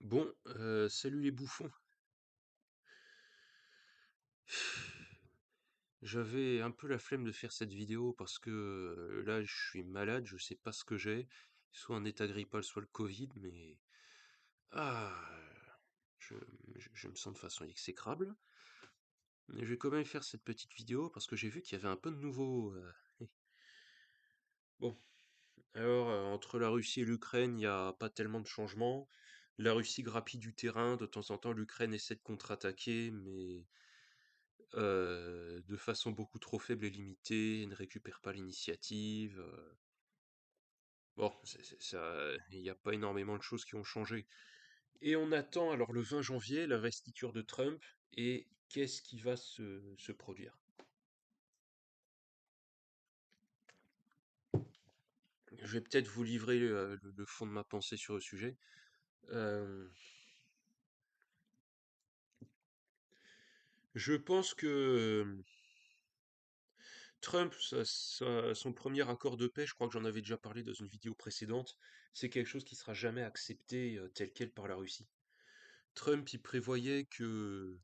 Bon, salut les bouffons. J'avais un peu la flemme de faire cette vidéo parce que là je suis malade, je sais pas ce que j'ai, soit un état grippal, soit le Covid, mais ah, je, je me sens de façon exécrable. Mais je vais quand même faire cette petite vidéo parce que j'ai vu qu'il y avait un peu de nouveau. Bon, alors entre la Russie et l'Ukraine, il n'y a pas tellement de changements. La Russie grappille du terrain, de temps en temps l'Ukraine essaie de contre-attaquer, mais de façon beaucoup trop faible et limitée, ne récupère pas l'initiative. Bon, il n'y a pas énormément de choses qui ont changé. Et on attend alors le 20 janvier l'investiture de Trump et qu'est-ce qui va se produire. Je vais peut-être vous livrer le fond de ma pensée sur le sujet. Euh, je pense que Trump, son premier accord de paix, je crois que j'en avais déjà parlé dans une vidéo précédente, c'est quelque chose qui sera jamais accepté tel quel par la Russie. Trump, il prévoyait qu'il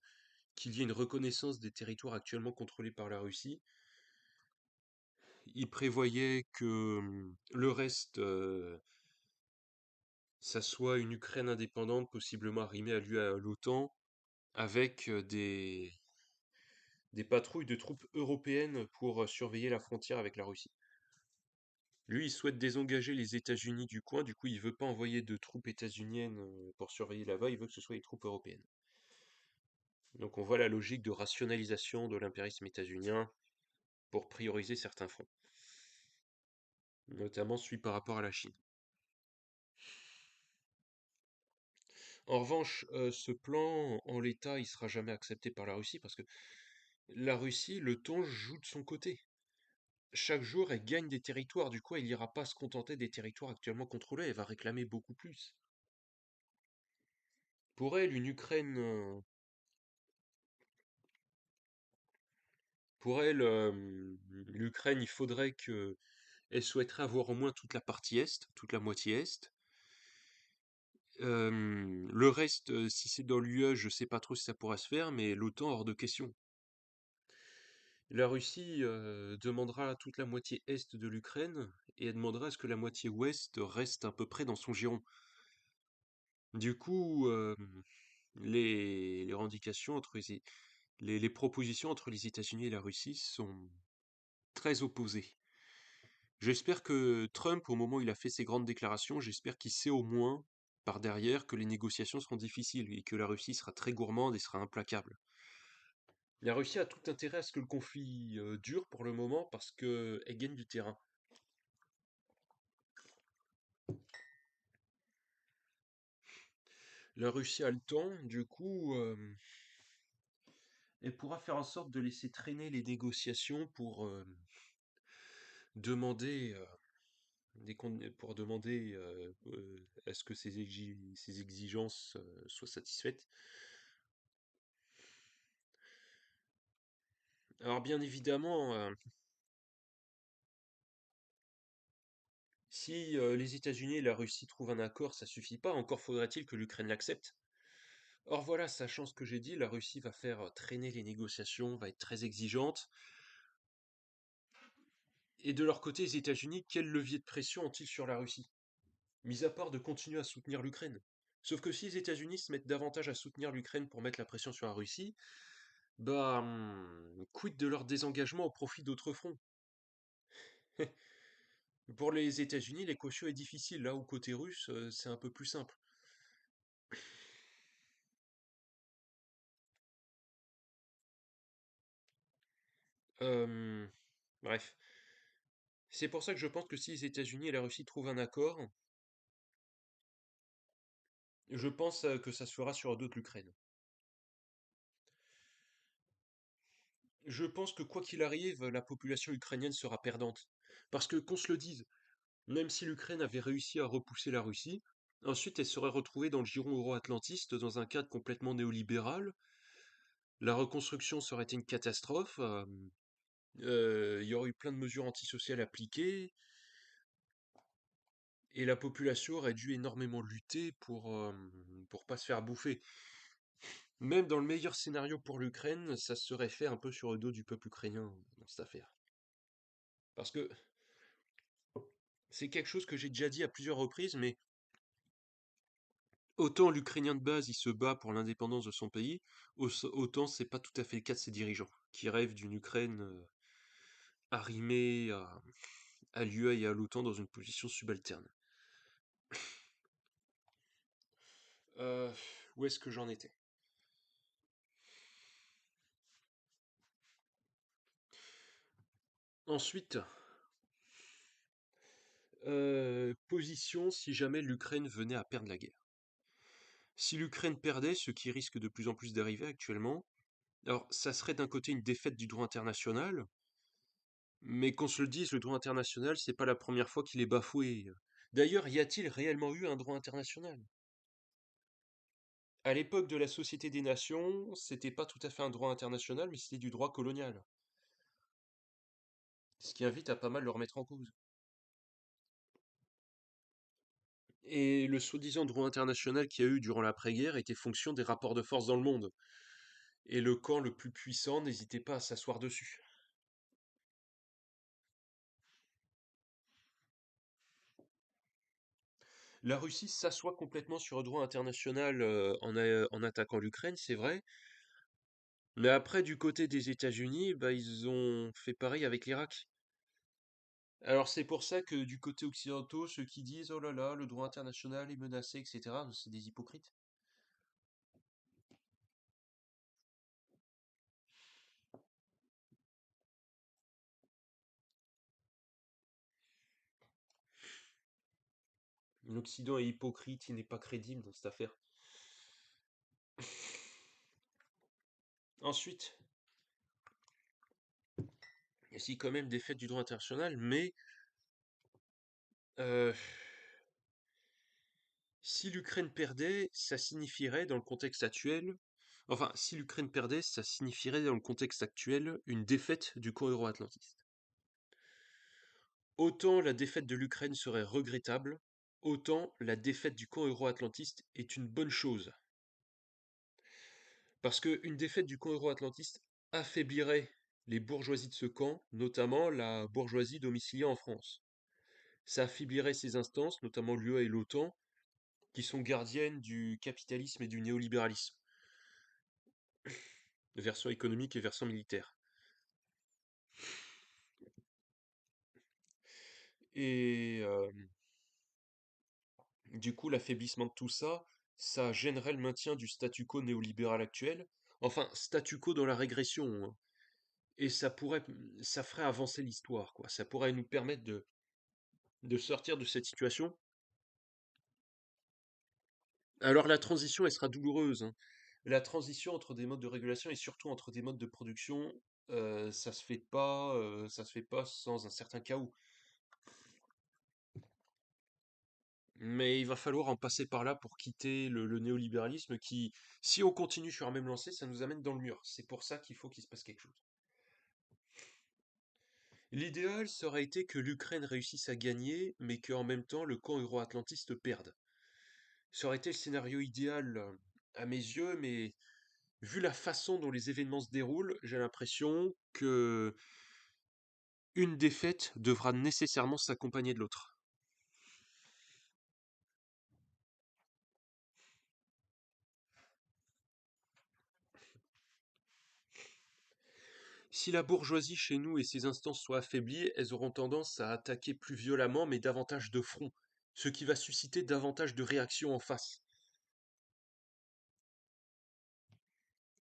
y ait une reconnaissance des territoires actuellement contrôlés par la Russie. Il prévoyait que le reste, ça soit une Ukraine indépendante, possiblement arrimée à l'OTAN, avec des patrouilles de troupes européennes pour surveiller la frontière avec la Russie. Lui, il souhaite désengager les États-Unis du coin, du coup, il veut pas envoyer de troupes états-uniennes pour surveiller là-bas, il veut que ce soit les troupes européennes. Donc on voit la logique de rationalisation de l'impérialisme états-unien pour prioriser certains fronts, notamment celui par rapport à la Chine. En revanche, ce plan, en l'état, il sera jamais accepté par la Russie parce que la Russie, le temps joue de son côté. Chaque jour, elle gagne des territoires, du coup, elle n'ira pas se contenter des territoires actuellement contrôlés, elle va réclamer beaucoup plus. Pour elle, l'Ukraine, il faudrait que, elle souhaiterait avoir au moins toute la partie est, toute la moitié est. Le reste, si c'est dans l'UE, je sais pas trop si ça pourra se faire, mais l'OTAN hors de question. La Russie demandera toute la moitié est de l'Ukraine et elle demandera à ce que la moitié ouest reste à peu près dans son giron. Du coup, les revendications les propositions entre les États-Unis et la Russie sont très opposées. J'espère que Trump, au moment où il a fait ses grandes déclarations, j'espère qu'il sait au moins par derrière que les négociations seront difficiles et que la Russie sera très gourmande et sera implacable. La Russie a tout intérêt à ce que le conflit dure pour le moment parce qu'elle gagne du terrain. La Russie a le temps, du coup, elle pourra faire en sorte de laisser traîner les négociations pour demander, pour demander à ce que ces exigences soient satisfaites. Alors bien évidemment, si les États-Unis et la Russie trouvent un accord, ça suffit pas, encore faudrait-il que l'Ukraine l'accepte. Or voilà, sachant ce que j'ai dit, la Russie va faire traîner les négociations, va être très exigeante. Et de leur côté, les États-Unis, quel levier de pression ont-ils sur la Russie? Mis à part de continuer à soutenir l'Ukraine. Sauf que si les États-Unis se mettent davantage à soutenir l'Ukraine pour mettre la pression sur la Russie, bah, quid de leur désengagement au profit d'autres fronts? Pour les États-Unis, l'équation est difficile, là où côté russe, c'est un peu plus simple. Euh, Bref. C'est pour ça que je pense que si les États-Unis et la Russie trouvent un accord, je pense que ça se fera sur le dos de l'Ukraine. Je pense que quoi qu'il arrive, la population ukrainienne sera perdante. Parce que, qu'on se le dise, même si l'Ukraine avait réussi à repousser la Russie, ensuite elle serait retrouvée dans le giron euro-atlantiste dans un cadre complètement néolibéral. La reconstruction serait été une catastrophe. Il y aurait eu plein de mesures antisociales appliquées. Et la population aurait dû énormément lutter pour pas se faire bouffer. Même dans le meilleur scénario pour l'Ukraine, ça se serait fait un peu sur le dos du peuple ukrainien dans cette affaire. Parce que c'est quelque chose que j'ai déjà dit à plusieurs reprises, mais autant l'Ukrainien de base, il se bat pour l'indépendance de son pays, autant c'est pas tout à fait le cas de ses dirigeants, qui rêvent d'une Ukraine arrimée à l'UE et à l'OTAN dans une position subalterne. Euh, Où est-ce que j'en étais? Ensuite, position si jamais l'Ukraine venait à perdre la guerre. Si l'Ukraine perdait, ce qui risque de plus en plus d'arriver actuellement, alors ça serait d'un côté une défaite du droit international, mais qu'on se le dise, le droit international, c'est pas la première fois qu'il est bafoué. D'ailleurs, y a-t-il réellement eu un droit international? À l'époque de la Société des Nations, c'était pas tout à fait un droit international, mais c'était du droit colonial. Ce qui invite à pas mal le remettre en cause. Et le soi-disant droit international qu'il y a eu durant l'après-guerre était fonction des rapports de force dans le monde. Et le camp le plus puissant n'hésitait pas à s'asseoir dessus. La Russie s'assoit complètement sur le droit international en attaquant l'Ukraine, c'est vrai. Mais après, du côté des États-Unis, bah, ils ont fait pareil avec l'Irak. Alors c'est pour ça que du côté occidental, ceux qui disent oh là là, le droit international est menacé, etc., c'est des hypocrites. L'Occident est hypocrite, il n'est pas crédible dans cette affaire. Ensuite, il y a aussi quand même des faits du droit international, mais euh, si l'Ukraine perdait, ça signifierait dans le contexte actuel, enfin, si l'Ukraine perdait, ça signifierait dans le contexte actuel une défaite du camp euro-atlantiste. Autant la défaite de l'Ukraine serait regrettable, autant la défaite du camp euro-atlantiste est une bonne chose. Parce qu'une défaite du camp euro-atlantiste affaiblirait les bourgeoisies de ce camp, notamment la bourgeoisie domiciliée en France. Ça affaiblirait ces instances, notamment l'UE et l'OTAN, qui sont gardiennes du capitalisme et du néolibéralisme, version économique et version militaire. Et du coup, l'affaiblissement de tout ça, ça gênerait le maintien du statu quo néolibéral actuel. Enfin, statu quo dans la régression, hein. Et ça ferait avancer l'histoire, quoi. Ça pourrait nous permettre de sortir de cette situation. Alors la transition, elle sera douloureuse, hein. La transition entre des modes de régulation et surtout entre des modes de production, ça se fait pas sans un certain chaos. Mais il va falloir en passer par là pour quitter le néolibéralisme qui, si on continue sur un même lancé, ça nous amène dans le mur. C'est pour ça qu'il faut qu'il se passe quelque chose. L'idéal, ça aurait été que l'Ukraine réussisse à gagner, mais qu'en même temps le camp euro-atlantiste perde. Ça aurait été le scénario idéal à mes yeux, mais vu la façon dont les événements se déroulent, j'ai l'impression que une défaite devra nécessairement s'accompagner de l'autre. Si la bourgeoisie chez nous et ses instances sont affaiblies, elles auront tendance à attaquer plus violemment mais davantage de front, ce qui va susciter davantage de réactions en face.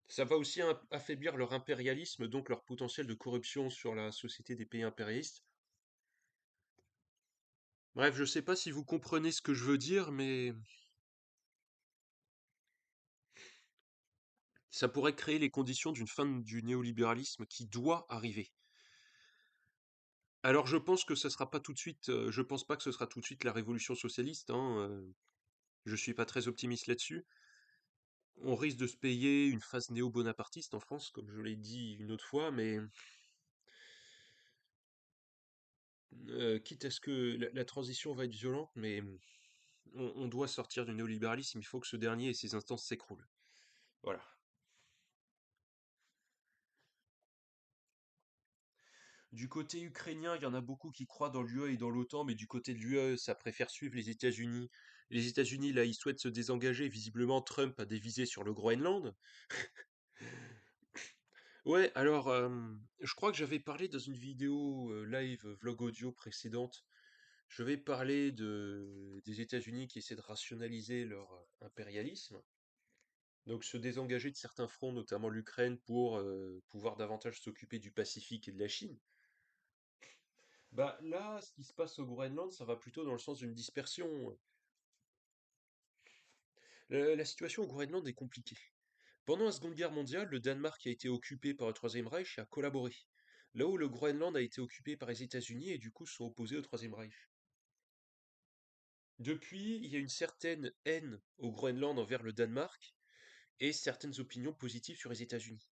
Ça va aussi affaiblir leur impérialisme, donc leur potentiel de corruption sur la société des pays impérialistes. Bref, je sais pas si vous comprenez ce que je veux dire, mais ça pourrait créer les conditions d'une fin du néolibéralisme qui doit arriver. Alors je pense que ce sera pas tout de suite, je pense pas que ce sera tout de suite la révolution socialiste, hein, je suis pas très optimiste là-dessus. On risque de se payer une phase néo-bonapartiste en France, comme je l'ai dit une autre fois, mais Quitte à ce que la transition va être violente, mais on doit sortir du néolibéralisme, il faut que ce dernier et ses instances s'écroulent. Voilà. Du côté ukrainien, il y en a beaucoup qui croient dans l'UE et dans l'OTAN, mais du côté de l'UE, ça préfère suivre les États-Unis. Les États-Unis, là, ils souhaitent se désengager. Visiblement, Trump a dévisé sur le Groenland. Ouais, alors, je crois que j'avais parlé dans une vidéo live, vlog audio précédente. Je vais parler des États-Unis qui essaient de rationaliser leur impérialisme. Donc se désengager de certains fronts, notamment l'Ukraine, pour pouvoir davantage s'occuper du Pacifique et de la Chine. Bah là, ce qui se passe au Groenland, ça va plutôt dans le sens d'une dispersion. La situation au Groenland est compliquée. Pendant la Seconde Guerre mondiale, le Danemark a été occupé par le Troisième Reich et a collaboré. Là où le Groenland a été occupé par les États-Unis et du coup se sont opposés au Troisième Reich. Depuis, il y a une certaine haine au Groenland envers le Danemark et certaines opinions positives sur les États-Unis.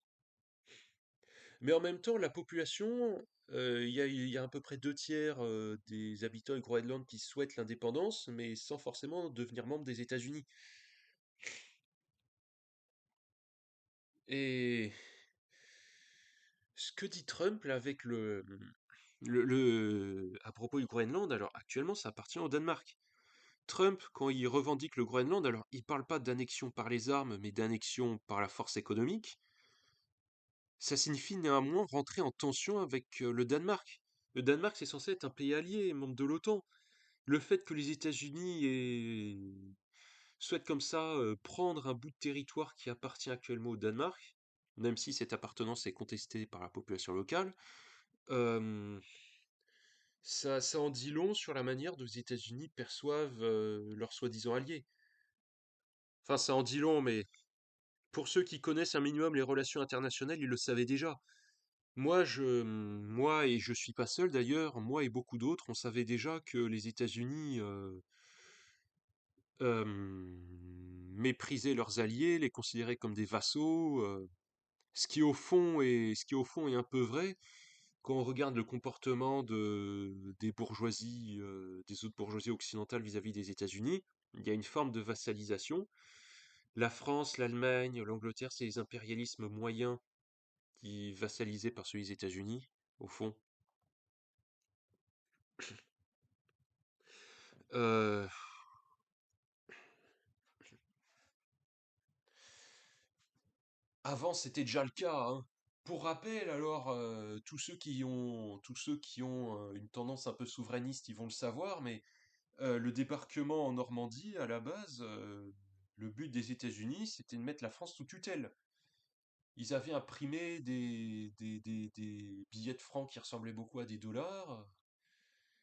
Mais en même temps, la population, il y a à peu près 2 tiers des habitants du Groenland qui souhaitent l'indépendance, mais sans forcément devenir membre des États-Unis. Et ce que dit Trump là, avec à propos du Groenland, alors actuellement ça appartient au Danemark. Trump, quand il revendique le Groenland, alors il parle pas d'annexion par les armes, mais d'annexion par la force économique. Ça signifie néanmoins rentrer en tension avec le Danemark. Le Danemark, c'est censé être un pays allié, membre de l'OTAN. Le fait que les États-Unis souhaitent comme ça prendre un bout de territoire qui appartient actuellement au Danemark, même si cette appartenance est contestée par la population locale, euh, ça en dit long sur la manière dont les États-Unis perçoivent leurs soi-disant alliés. Enfin, ça en dit long, mais pour ceux qui connaissent un minimum les relations internationales, ils le savaient déjà. Moi et je suis pas seul d'ailleurs, moi et beaucoup d'autres, on savait déjà que les États-Unis méprisaient leurs alliés, les considéraient comme des vassaux, ce qui au fond est un peu vrai quand on regarde le comportement des bourgeoisies, des autres bourgeoisies occidentales vis-à-vis des États-Unis. Il y a une forme de vassalisation. La France, l'Allemagne, l'Angleterre, c'est les impérialismes moyens qui vassalisés par ceux des États-Unis, au fond. Euh, Avant, c'était déjà le cas, hein. Pour rappel, alors, tous ceux qui ont une tendance un peu souverainiste, ils vont le savoir, mais le débarquement en Normandie, à la base, le but des États-Unis, c'était de mettre la France sous tutelle. Ils avaient imprimé des billets de francs qui ressemblaient beaucoup à des dollars.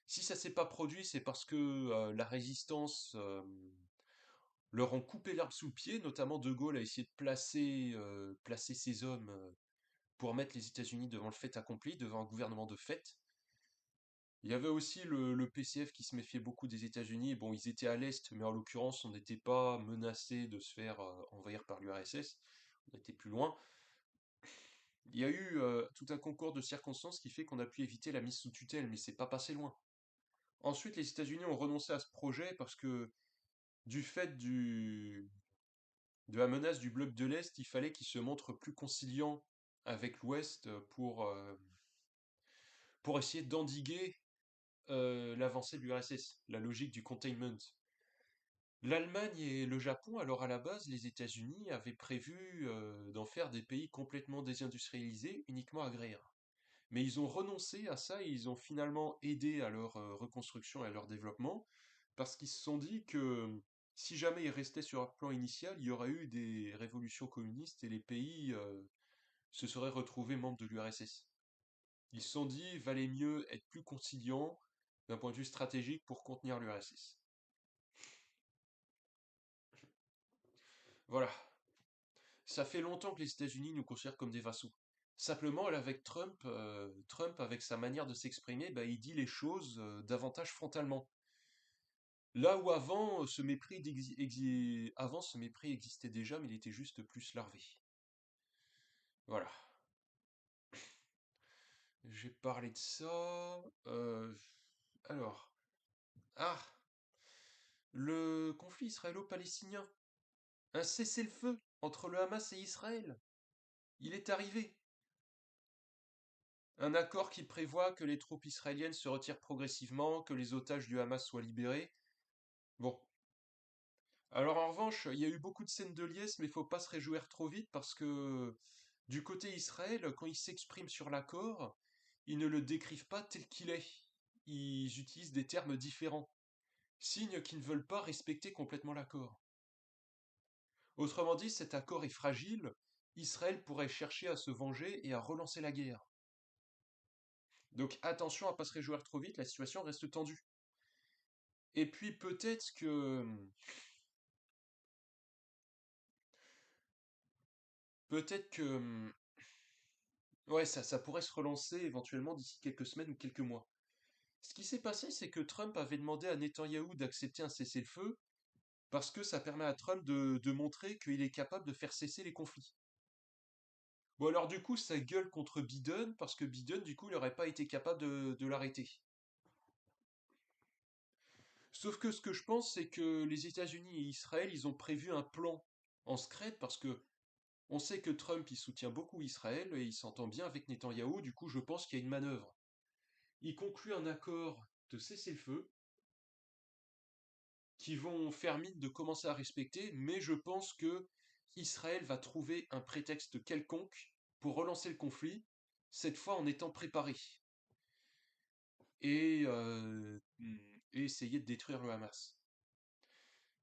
Si ça s'est pas produit, c'est parce que la résistance leur ont coupé l'herbe sous le pied, notamment De Gaulle a essayé de placer ses hommes pour mettre les États-Unis devant le fait accompli, devant un gouvernement de fait. Il y avait aussi le PCF qui se méfiait beaucoup des États-Unis. Bon, ils étaient à l'Est, mais en l'occurrence, on n'était pas menacé de se faire envahir par l'URSS. On était plus loin. Il y a eu tout un concours de circonstances qui fait qu'on a pu éviter la mise sous tutelle, mais c'est pas passé loin. Ensuite, les États-Unis ont renoncé à ce projet parce que du fait de la menace du bloc de l'Est, il fallait qu'ils se montrent plus conciliants avec l'Ouest pour essayer d'endiguer l'avancée de l'URSS, la logique du containment. L'Allemagne et le Japon, alors à la base, les États-Unis avaient prévu d'en faire des pays complètement désindustrialisés, uniquement agraires. Mais ils ont renoncé à ça et ils ont finalement aidé à leur reconstruction et à leur développement, parce qu'ils se sont dit que si jamais ils restaient sur leur plan initial, il y aurait eu des révolutions communistes et les pays se seraient retrouvés membres de l'URSS. Ils se sont dit, valait mieux être plus conciliant d'un point de vue stratégique pour contenir l'URSS. Voilà. Ça fait longtemps que les États-Unis nous considèrent comme des vassaux. Simplement, là, avec Trump, avec sa manière de s'exprimer, bah, il dit les choses davantage frontalement. Là où avant, ce mépris existait déjà, mais il était juste plus larvé. Voilà. J'ai parlé de ça. Alors, ah, le conflit israélo-palestinien, un cessez-le-feu entre le Hamas et Israël. Il est arrivé. Un accord qui prévoit que les troupes israéliennes se retirent progressivement, que les otages du Hamas soient libérés. Bon. Alors en revanche, il y a eu beaucoup de scènes de liesse, mais il faut pas se réjouir trop vite parce que du côté Israël, quand ils s'expriment sur l'accord, ils ne le décrivent pas tel qu'il est. Ils utilisent des termes différents, signe qu'ils ne veulent pas respecter complètement l'accord. Autrement dit, cet accord est fragile, Israël pourrait chercher à se venger et à relancer la guerre. Donc attention à pas se réjouir trop vite, la situation reste tendue. Et puis peut-être que ouais, ça pourrait se relancer éventuellement d'ici quelques semaines ou quelques mois. Ce qui s'est passé, c'est que Trump avait demandé à Netanyahou d'accepter un cessez-le-feu parce que ça permet à Trump de montrer qu'il est capable de faire cesser les conflits. Bon alors du coup, ça gueule contre Biden parce que Biden, du coup, il n'aurait pas été capable de l'arrêter. Sauf que ce que je pense, c'est que les États-Unis et Israël, ils ont prévu un plan en secret parce que on sait que Trump, il soutient beaucoup Israël et il s'entend bien avec Netanyahou, du coup, je pense qu'il y a une manœuvre. Il conclut un accord de cessez-le-feu qui vont faire mine de commencer à respecter, mais je pense que Israël va trouver un prétexte quelconque pour relancer le conflit, cette fois en étant préparé, et, et essayer de détruire le Hamas.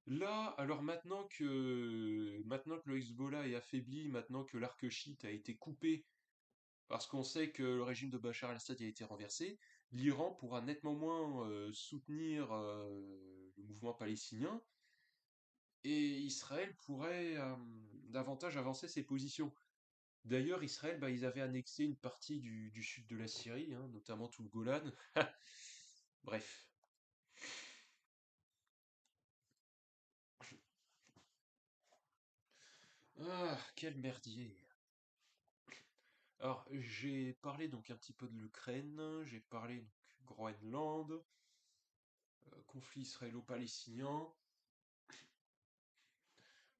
Là, alors maintenant que le Hezbollah est affaibli, maintenant que l'arc chiite a été coupé, parce qu'on sait que le régime de Bachar al-Assad a été renversé, l'Iran pourra nettement moins soutenir le mouvement palestinien, et Israël pourrait davantage avancer ses positions. D'ailleurs, Israël, bah, ils avaient annexé une partie du sud de la Syrie, hein, notamment tout le Golan. Bref. Ah, quel merdier. Alors, j'ai parlé donc un petit peu de l'Ukraine, j'ai parlé donc Groenland, conflit israélo-palestinien.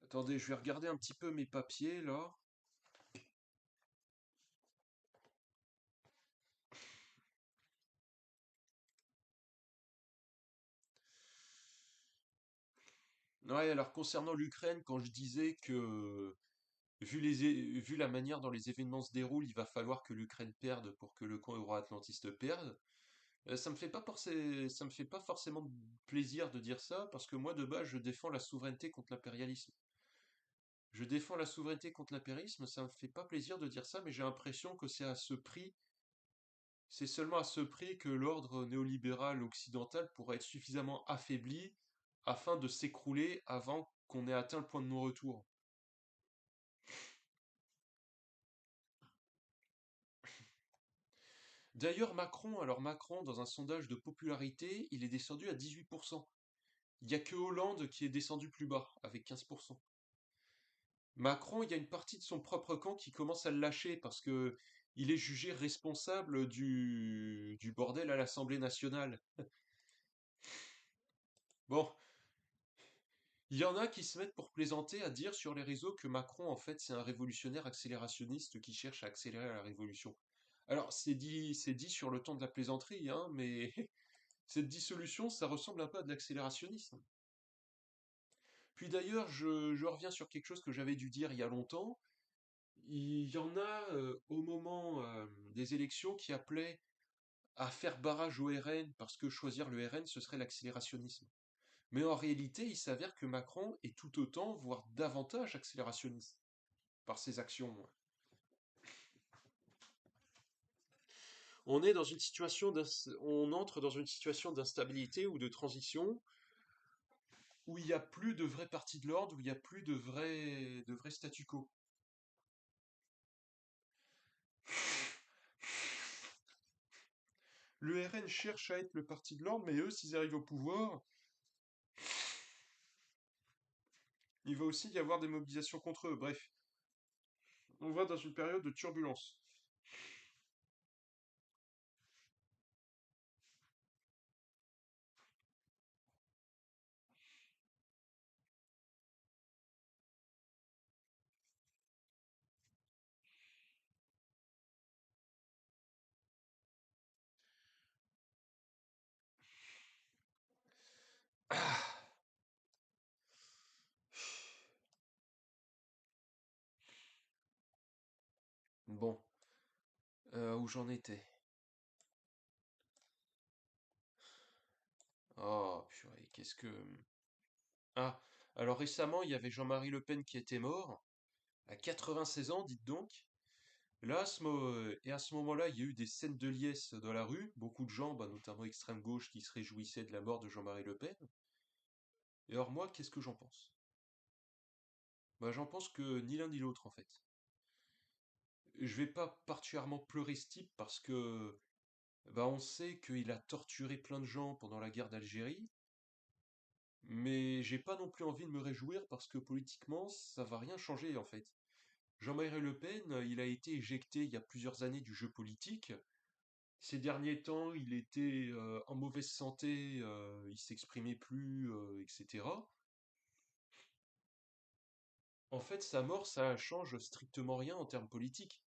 Attendez, je vais regarder un petit peu mes papiers là. Ouais, alors concernant l'Ukraine, quand je disais que vu la manière dont les événements se déroulent, il va falloir que l'Ukraine perde pour que le camp euro-atlantiste perde. Ça me fait pas forcément plaisir de dire ça, parce que moi, de base, je défends la souveraineté contre l'impérialisme. Je défends la souveraineté contre l'impérialisme, ça me fait pas plaisir de dire ça, mais j'ai l'impression que c'est seulement à ce prix que l'ordre néolibéral occidental pourrait être suffisamment affaibli afin de s'écrouler avant qu'on ait atteint le point de non-retour. D'ailleurs, Macron, dans un sondage de popularité, il est descendu à 18%. Il n'y a que Hollande qui est descendu plus bas, avec 15%. Macron, il y a une partie de son propre camp qui commence à le lâcher parce que il est jugé responsable du bordel à l'Assemblée nationale. Bon, il y en a qui se mettent pour plaisanter à dire sur les réseaux que Macron, en fait, c'est un révolutionnaire accélérationniste qui cherche à accélérer la révolution. Alors, c'est dit sur le ton de la plaisanterie, hein, mais cette dissolution, ça ressemble un peu à de l'accélérationnisme. Puis d'ailleurs, je reviens sur quelque chose que j'avais dû dire il y a longtemps. Il y en a au moment des élections qui appelaient à faire barrage au RN parce que choisir le RN, ce serait l'accélérationnisme. Mais en réalité, il s'avère que Macron est tout autant, voire davantage accélérationniste par ses actions. On entre dans une situation d'instabilité ou de transition où il n'y a plus de vrai parti de l'ordre, où il n'y a plus de vrai statu quo. Le RN cherche à être le parti de l'ordre, mais eux, s'ils arrivent au pouvoir, il va aussi y avoir des mobilisations contre eux. Bref, on va dans une période de turbulence. Bon, où j'en étais? Oh, purée, qu'est-ce que... Ah, alors récemment, il y avait Jean-Marie Le Pen qui était mort, à 96 ans, dites donc. Là, et à ce moment-là, il y a eu des scènes de liesse dans la rue, beaucoup de gens, bah, notamment extrême gauche, qui se réjouissaient de la mort de Jean-Marie Le Pen. Et alors moi, qu'est-ce que j'en pense? Bah, j'en pense que ni l'un ni l'autre, en fait. Je vais pas particulièrement pleurer ce type parce que, bah, on sait qu'il a torturé plein de gens pendant la guerre d'Algérie, mais j'ai pas non plus envie de me réjouir parce que politiquement, ça va rien changer, en fait. Jean-Marie Le Pen, il a été éjecté il y a plusieurs années du jeu politique. Ces derniers temps, il était en mauvaise santé, il s'exprimait plus, etc. En fait, sa mort, ça change strictement rien en termes politiques.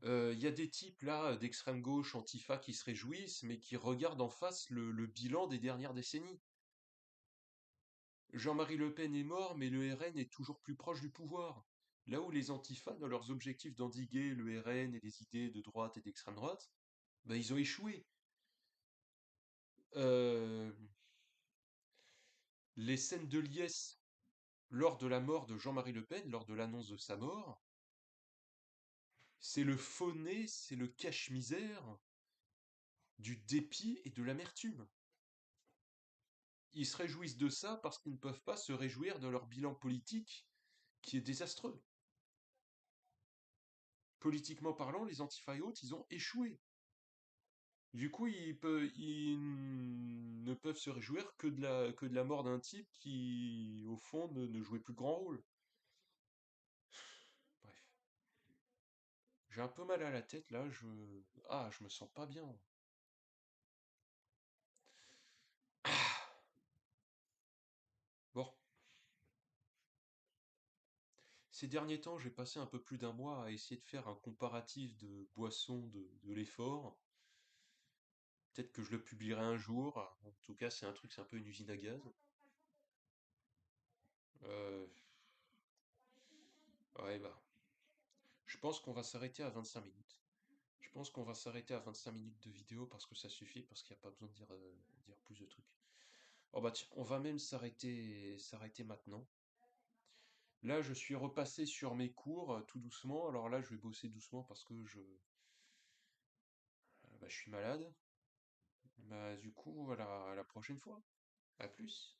Il y a des types là d'extrême gauche, Antifa, qui se réjouissent, mais qui regardent en face le bilan des dernières décennies. Jean-Marie Le Pen est mort, mais le RN est toujours plus proche du pouvoir. Là où les Antifa, dans leurs objectifs d'endiguer le RN et les idées de droite et d'extrême droite, bah, ils ont échoué. Euh, les scènes de liesse lors de la mort de Jean-Marie Le Pen, lors de l'annonce de sa mort, c'est le faux nez, c'est le cache-misère du dépit et de l'amertume. Ils se réjouissent de ça parce qu'ils ne peuvent pas se réjouir de leur bilan politique qui est désastreux. Politiquement parlant, les antifa et autres, ils ont échoué. Du coup, ils ne peuvent se réjouir que de la mort d'un type qui, au fond, ne jouait plus grand rôle. Bref. J'ai un peu mal à la tête là, Ah, je me sens pas bien. Ah. Bon, ces derniers temps, j'ai passé un peu plus d'un mois à essayer de faire un comparatif de boissons de l'effort. Peut-être que je le publierai un jour. En tout cas, c'est un truc, c'est un peu une usine à gaz. Euh, ouais, bah, je pense qu'on va s'arrêter à 25 minutes. Je pense qu'on va s'arrêter à 25 minutes de vidéo parce que ça suffit, parce qu'il n'y a pas besoin de dire plus de trucs. Oh bah tiens, on va même s'arrêter maintenant. Là, je suis repassé sur mes cours tout doucement. Alors là, je vais bosser doucement parce que bah, je suis malade. Bah, du coup, voilà, à la prochaine fois. À plus.